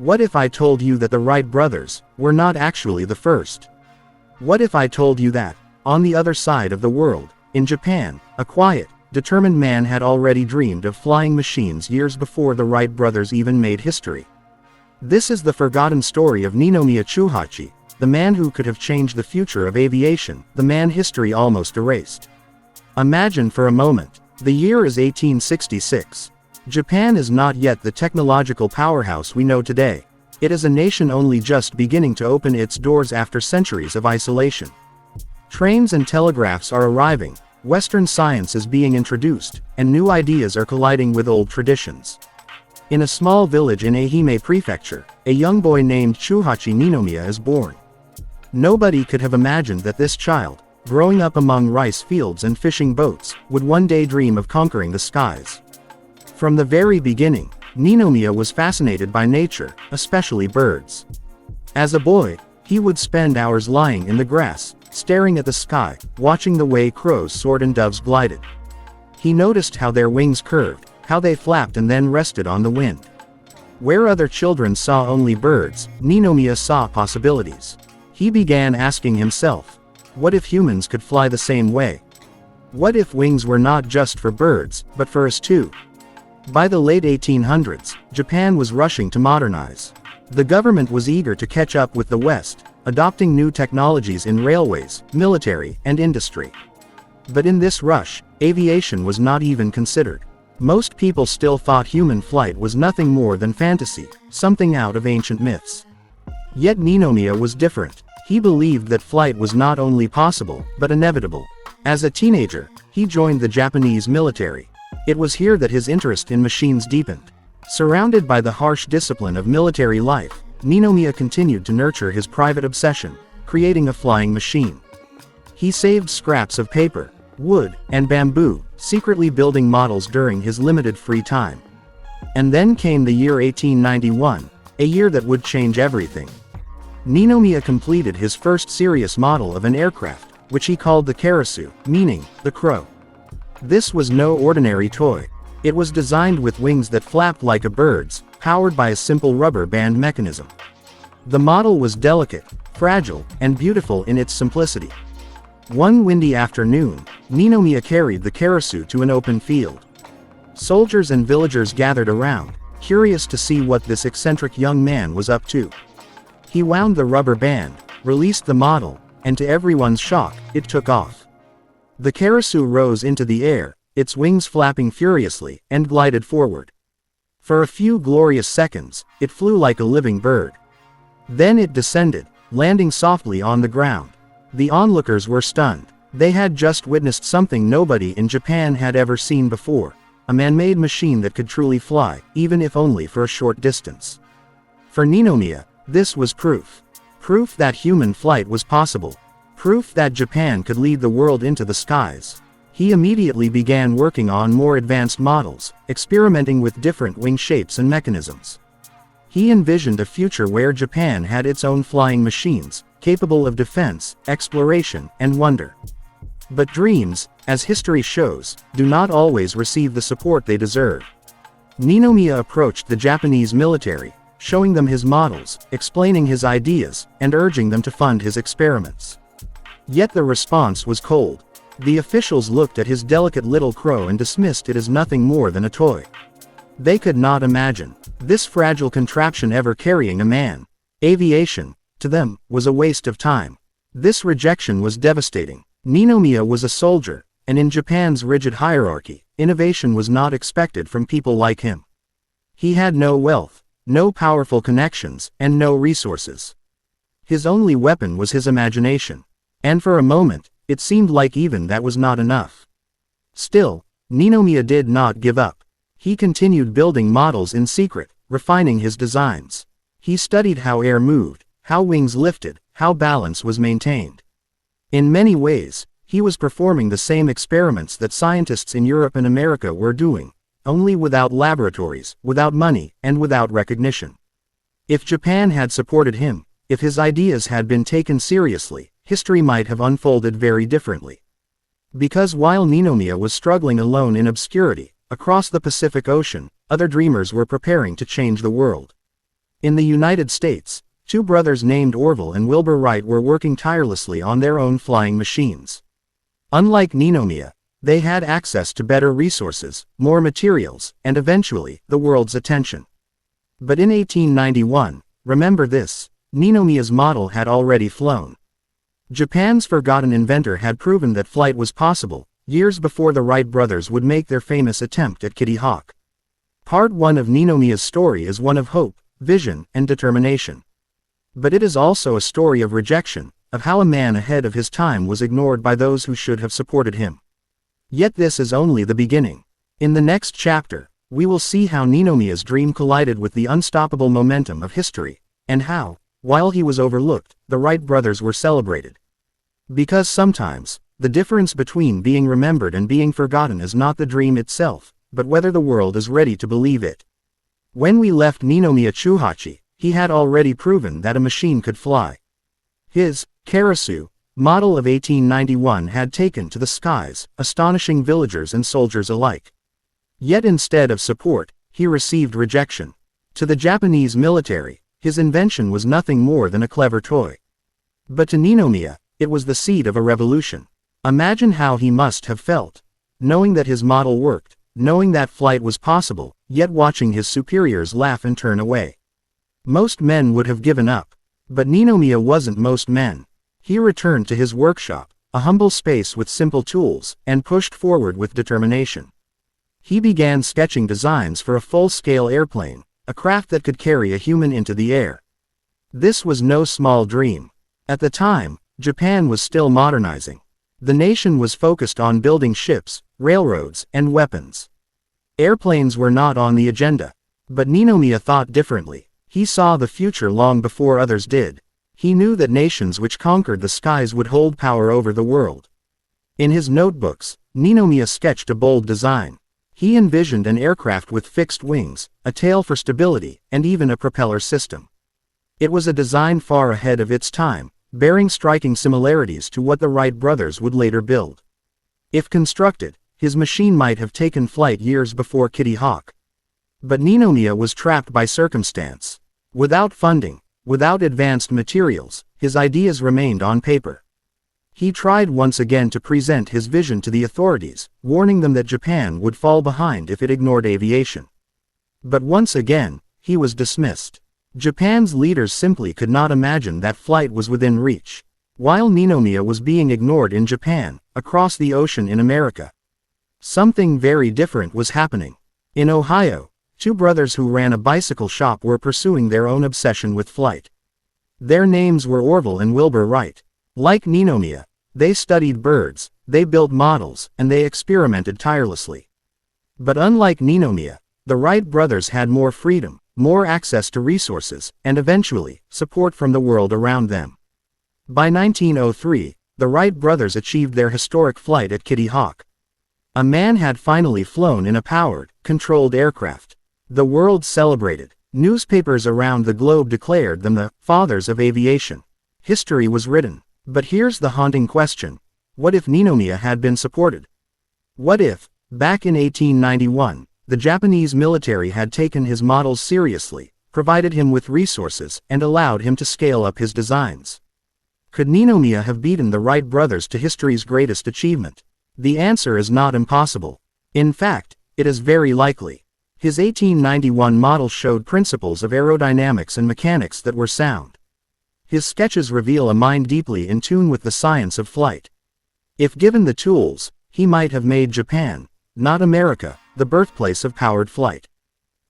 What if I told you that the Wright brothers were not actually the first? What if I told you that, on the other side of the world, in Japan, a quiet, determined man had already dreamed of flying machines years before the Wright brothers even made history? This is the forgotten story of Ninomiya Chūhachi, the man who could have changed the future of aviation, the man history almost erased. Imagine for a moment. The year is 1866. Japan is not yet the technological powerhouse we know today. It is a nation only just beginning to open its doors after centuries of isolation. Trains and telegraphs are arriving, Western science is being introduced, and new ideas are colliding with old traditions. In a small village in Ehime Prefecture, a young boy named Chūhachi Ninomiya is born. Nobody could have imagined that this child, growing up among rice fields and fishing boats, would one day dream of conquering the skies. From the very beginning, Ninomiya was fascinated by nature, especially birds. As a boy, he would spend hours lying in the grass, staring at the sky, watching the way crows soared and doves glided. He noticed how their wings curved, how they flapped and then rested on the wind. Where other children saw only birds, Ninomiya saw possibilities. He began asking himself, what if humans could fly the same way? What if wings were not just for birds, but for us too? By the late 1800s, Japan was rushing to modernize. The government was eager to catch up with the West, adopting new technologies in railways, military, and industry. But in this rush, aviation was not even considered. Most people still thought human flight was nothing more than fantasy, something out of ancient myths. Yet Ninomiya was different. He believed that flight was not only possible, but inevitable. As a teenager, he joined the Japanese military. It was here that his interest in machines deepened. Surrounded by the harsh discipline of military life, Ninomiya continued to nurture his private obsession, creating a flying machine. He saved scraps of paper, wood, and bamboo, secretly building models during his limited free time. And then came the year 1891, a year that would change everything. Ninomiya completed his first serious model of an aircraft, which he called the Karasu, meaning, the crow. This was no ordinary toy. It was designed with wings that flapped like a bird's, powered by a simple rubber band mechanism. The model was delicate, fragile, and beautiful in its simplicity. One windy afternoon, Ninomiya carried the Karasu to an open field. Soldiers and villagers gathered around, curious to see what this eccentric young man was up to. He wound the rubber band, released the model, and to everyone's shock, it took off. The Karasu rose into the air, its wings flapping furiously, and glided forward. For a few glorious seconds, it flew like a living bird. Then it descended, landing softly on the ground. The onlookers were stunned. They had just witnessed something nobody in Japan had ever seen before, a man-made machine that could truly fly, even if only for a short distance. For Ninomiya, this was proof. Proof that human flight was possible. Proof that Japan could lead the world into the skies. He immediately began working on more advanced models, experimenting with different wing shapes and mechanisms. He envisioned a future where Japan had its own flying machines, capable of defense, exploration, and wonder. But dreams, as history shows, do not always receive the support they deserve. Ninomiya approached the Japanese military, showing them his models, explaining his ideas, and urging them to fund his experiments. Yet the response was cold. The officials looked at his delicate little crow and dismissed it as nothing more than a toy. They could not imagine this fragile contraption ever carrying a man. Aviation, to them, was a waste of time. This rejection was devastating. Ninomiya was a soldier, and in Japan's rigid hierarchy, innovation was not expected from people like him. He had no wealth, no powerful connections, and no resources. His only weapon was his imagination. And for a moment, it seemed like even that was not enough. Still, Ninomiya did not give up. He continued building models in secret, refining his designs. He studied how air moved, how wings lifted, how balance was maintained. In many ways, he was performing the same experiments that scientists in Europe and America were doing, only without laboratories, without money, and without recognition. If Japan had supported him, if his ideas had been taken seriously, history might have unfolded very differently. Because while Ninomiya was struggling alone in obscurity, across the Pacific Ocean, other dreamers were preparing to change the world. In the United States, two brothers named Orville and Wilbur Wright were working tirelessly on their own flying machines. Unlike Ninomiya, they had access to better resources, more materials, and eventually, the world's attention. But in 1891, remember this, Ninomiya's model had already flown. Japan's forgotten inventor had proven that flight was possible, years before the Wright brothers would make their famous attempt at Kitty Hawk. Part 1 of Ninomiya's story is one of hope, vision, and determination. But it is also a story of rejection, of how a man ahead of his time was ignored by those who should have supported him. Yet this is only the beginning. In the next chapter, we will see how Ninomiya's dream collided with the unstoppable momentum of history, and how, while he was overlooked, the Wright brothers were celebrated. Because sometimes, the difference between being remembered and being forgotten is not the dream itself, but whether the world is ready to believe it. When we left Ninomiya Chūhachi, he had already proven that a machine could fly. His Karasu model of 1891 had taken to the skies, astonishing villagers and soldiers alike. Yet instead of support, he received rejection. To the Japanese military, his invention was nothing more than a clever toy. But to Ninomiya, it was the seed of a revolution. Imagine how he must have felt, knowing that his model worked, knowing that flight was possible, yet watching his superiors laugh and turn away. Most men would have given up. But Ninomiya wasn't most men. He returned to his workshop, a humble space with simple tools, and pushed forward with determination. He began sketching designs for a full-scale airplane, a craft that could carry a human into the air. This was no small dream. At the time, Japan was still modernizing. The nation was focused on building ships, railroads, and weapons. Airplanes were not on the agenda. But Ninomiya thought differently. He saw the future long before others did. He knew that nations which conquered the skies would hold power over the world. In his notebooks, Ninomiya sketched a bold design. He envisioned an aircraft with fixed wings, a tail for stability, and even a propeller system. It was a design far ahead of its time, bearing striking similarities to what the Wright brothers would later build. If constructed, his machine might have taken flight years before Kitty Hawk. But Ninomiya was trapped by circumstance. Without funding, without advanced materials, his ideas remained on paper. He tried once again to present his vision to the authorities, warning them that Japan would fall behind if it ignored aviation. But once again, he was dismissed. Japan's leaders simply could not imagine that flight was within reach. While Ninomiya was being ignored in Japan, across the ocean in America, something very different was happening. In Ohio, two brothers who ran a bicycle shop were pursuing their own obsession with flight. Their names were Orville and Wilbur Wright. Like Ninomiya, they studied birds, they built models, and they experimented tirelessly. But unlike Ninomiya, the Wright brothers had more freedom, more access to resources, and eventually, support from the world around them. By 1903, the Wright brothers achieved their historic flight at Kitty Hawk. A man had finally flown in a powered, controlled aircraft. The world celebrated. Newspapers around the globe declared them the fathers of aviation. History was written. But here's the haunting question. What if Ninomiya had been supported? What if, back in 1891, the Japanese military had taken his models seriously, provided him with resources, and allowed him to scale up his designs? Could Ninomiya have beaten the Wright brothers to history's greatest achievement? The answer is not impossible. In fact, it is very likely. His 1891 model showed principles of aerodynamics and mechanics that were sound. His sketches reveal a mind deeply in tune with the science of flight. If given the tools, he might have made Japan, not America, the birthplace of powered flight.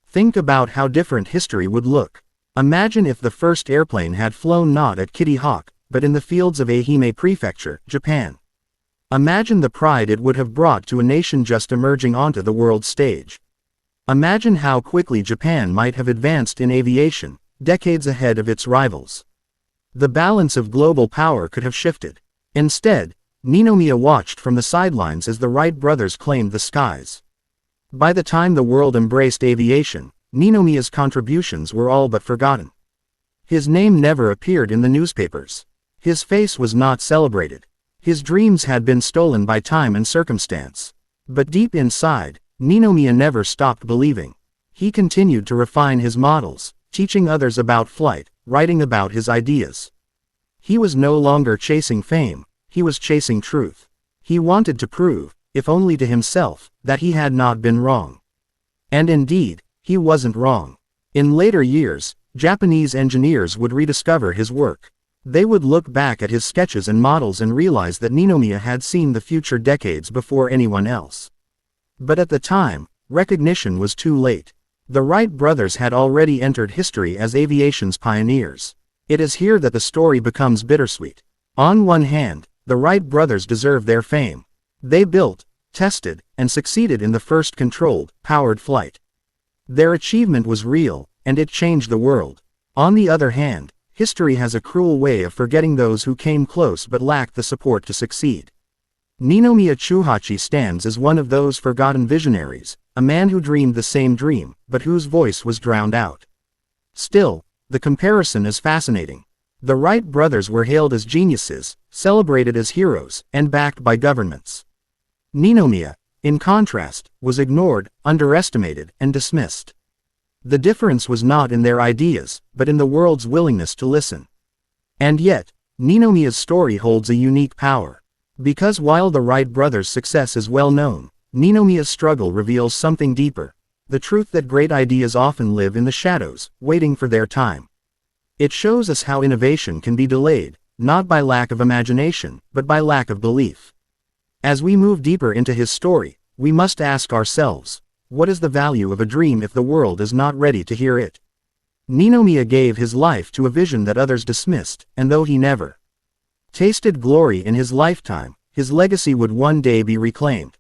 Think about how different history would look. Imagine if the first airplane had flown not at Kitty Hawk, but in the fields of Ehime Prefecture, Japan. Imagine the pride it would have brought to a nation just emerging onto the world stage. Imagine how quickly Japan might have advanced in aviation, decades ahead of its rivals. The balance of global power could have shifted. Instead, Ninomiya watched from the sidelines as the Wright brothers claimed the skies. By the time the world embraced aviation, Ninomiya's contributions were all but forgotten. His name never appeared in the newspapers. His face was not celebrated. His dreams had been stolen by time and circumstance. But deep inside, Ninomiya never stopped believing. He continued to refine his models, teaching others about flight, writing about his ideas. He was no longer chasing fame, he was chasing truth. He wanted to prove, if only to himself, that he had not been wrong. And indeed, he wasn't wrong. In later years, Japanese engineers would rediscover his work. They would look back at his sketches and models and realize that Ninomiya had seen the future decades before anyone else. But at the time, recognition was too late. The Wright brothers had already entered history as aviation's pioneers. It is here that the story becomes bittersweet. On one hand, the Wright brothers deserve their fame. They built, tested, and succeeded in the first controlled, powered flight. Their achievement was real, and it changed the world. On the other hand, history has a cruel way of forgetting those who came close but lacked the support to succeed. Ninomiya Chūhachi stands as one of those forgotten visionaries, a man who dreamed the same dream, but whose voice was drowned out. Still, the comparison is fascinating. The Wright brothers were hailed as geniuses, celebrated as heroes, and backed by governments. Ninomiya, in contrast, was ignored, underestimated, and dismissed. The difference was not in their ideas, but in the world's willingness to listen. And yet, Ninomiya's story holds a unique power. Because while the Wright brothers' success is well known, Ninomiya's struggle reveals something deeper, the truth that great ideas often live in the shadows, waiting for their time. It shows us how innovation can be delayed, not by lack of imagination, but by lack of belief. As we move deeper into his story, we must ask ourselves, what is the value of a dream if the world is not ready to hear it? Ninomiya gave his life to a vision that others dismissed, and though he never tasted glory in his lifetime, his legacy would one day be reclaimed.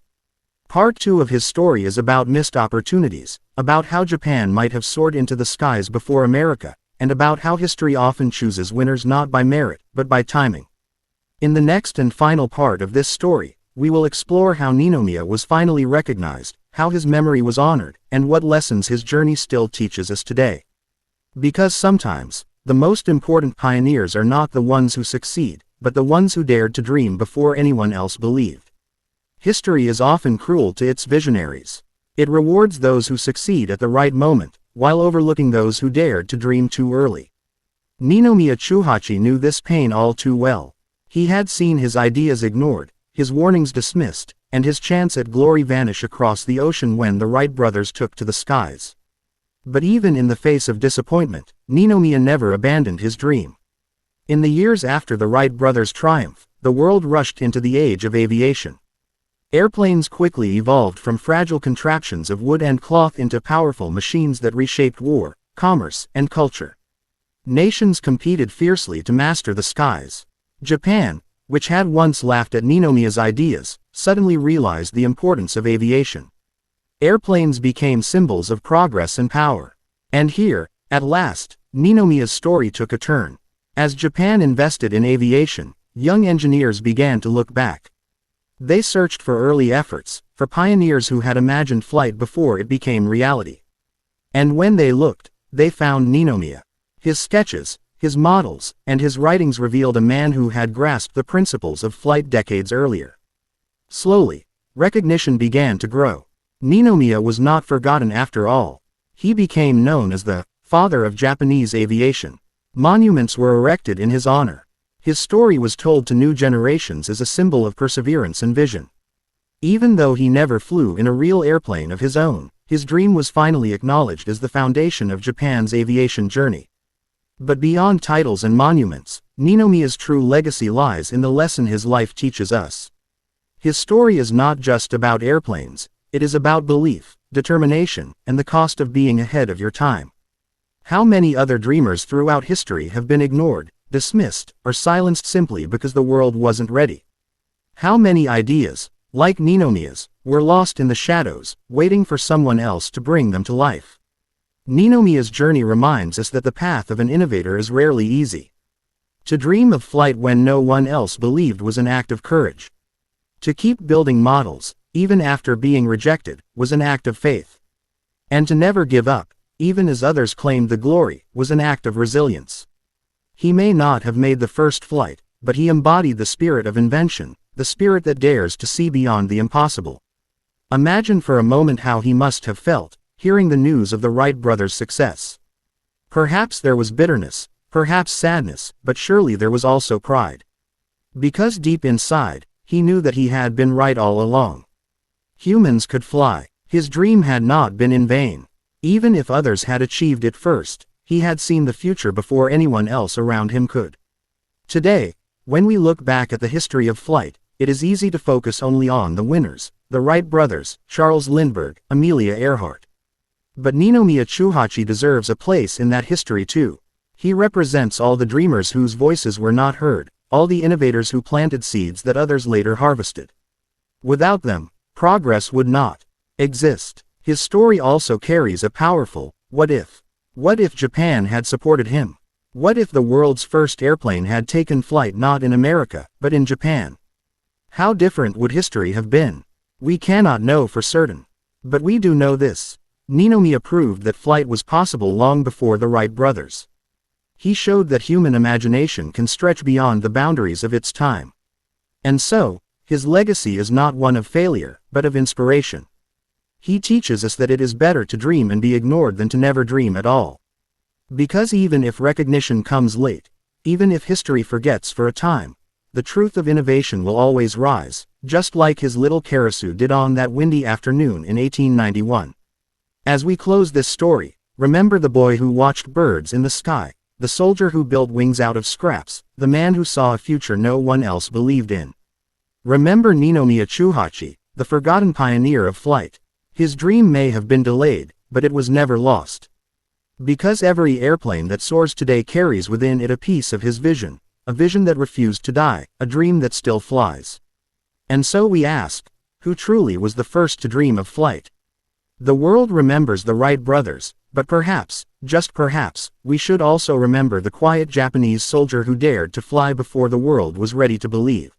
Part 2 of his story is about missed opportunities, about how Japan might have soared into the skies before America, and about how history often chooses winners not by merit, but by timing. In the next and final part of this story, we will explore how Ninomiya was finally recognized, how his memory was honored, and what lessons his journey still teaches us today. Because sometimes, the most important pioneers are not the ones who succeed, but the ones who dared to dream before anyone else believed. History is often cruel to its visionaries. It rewards those who succeed at the right moment, while overlooking those who dared to dream too early. Ninomiya Chūhachi knew this pain all too well. He had seen his ideas ignored, his warnings dismissed, and his chance at glory vanish across the ocean when the Wright brothers took to the skies. But even in the face of disappointment, Ninomiya never abandoned his dream. In the years after the Wright brothers' triumph, the world rushed into the age of aviation. Airplanes quickly evolved from fragile contraptions of wood and cloth into powerful machines that reshaped war, commerce, and culture. Nations competed fiercely to master the skies. Japan, which had once laughed at Ninomiya's ideas, suddenly realized the importance of aviation. Airplanes became symbols of progress and power. And here, at last, Ninomiya's story took a turn. As Japan invested in aviation, young engineers began to look back. They searched for early efforts, for pioneers who had imagined flight before it became reality. And when they looked, they found Ninomiya. His sketches, his models, and his writings revealed a man who had grasped the principles of flight decades earlier. Slowly, recognition began to grow. Ninomiya was not forgotten after all. He became known as the father of Japanese aviation. Monuments were erected in his honor. His story was told to new generations as a symbol of perseverance and vision. Even though he never flew in a real airplane of his own, his dream was finally acknowledged as the foundation of Japan's aviation journey. But beyond titles and monuments, Ninomiya's true legacy lies in the lesson his life teaches us. His story is not just about airplanes, it is about belief, determination, and the cost of being ahead of your time. How many other dreamers throughout history have been ignored, dismissed, or silenced simply because the world wasn't ready? How many ideas, like Ninomiya's, were lost in the shadows, waiting for someone else to bring them to life? Ninomiya's journey reminds us that the path of an innovator is rarely easy. To dream of flight when no one else believed was an act of courage. To keep building models, even after being rejected, was an act of faith. And to never give up, even as others claimed the glory, was an act of resilience. He may not have made the first flight, but he embodied the spirit of invention, the spirit that dares to see beyond the impossible. Imagine for a moment how he must have felt, hearing the news of the Wright brothers' success. Perhaps there was bitterness, perhaps sadness, but surely there was also pride. Because deep inside, he knew that he had been right all along. Humans could fly. His dream had not been in vain. Even if others had achieved it first, he had seen the future before anyone else around him could. Today, when we look back at the history of flight, it is easy to focus only on the winners, the Wright brothers, Charles Lindbergh, Amelia Earhart. But Ninomiya Chūhachi deserves a place in that history too. He represents all the dreamers whose voices were not heard, all the innovators who planted seeds that others later harvested. Without them, progress would not exist. His story also carries a powerful, what if? What if Japan had supported him? What if the world's first airplane had taken flight not in America, but in Japan? How different would history have been? We cannot know for certain. But we do know this. Ninomiya proved that flight was possible long before the Wright brothers. He showed that human imagination can stretch beyond the boundaries of its time. And so, his legacy is not one of failure, but of inspiration. He teaches us that it is better to dream and be ignored than to never dream at all. Because even if recognition comes late, even if history forgets for a time, the truth of innovation will always rise, just like his little Karasu did on that windy afternoon in 1891. As we close this story, remember the boy who watched birds in the sky, the soldier who built wings out of scraps, the man who saw a future no one else believed in. Remember Ninomiya Chūhachi, the forgotten pioneer of flight. His dream may have been delayed, but it was never lost. Because every airplane that soars today carries within it a piece of his vision, a vision that refused to die, a dream that still flies. And so we ask, who truly was the first to dream of flight? The world remembers the Wright brothers, but perhaps, just perhaps, we should also remember the quiet Japanese soldier who dared to fly before the world was ready to believe.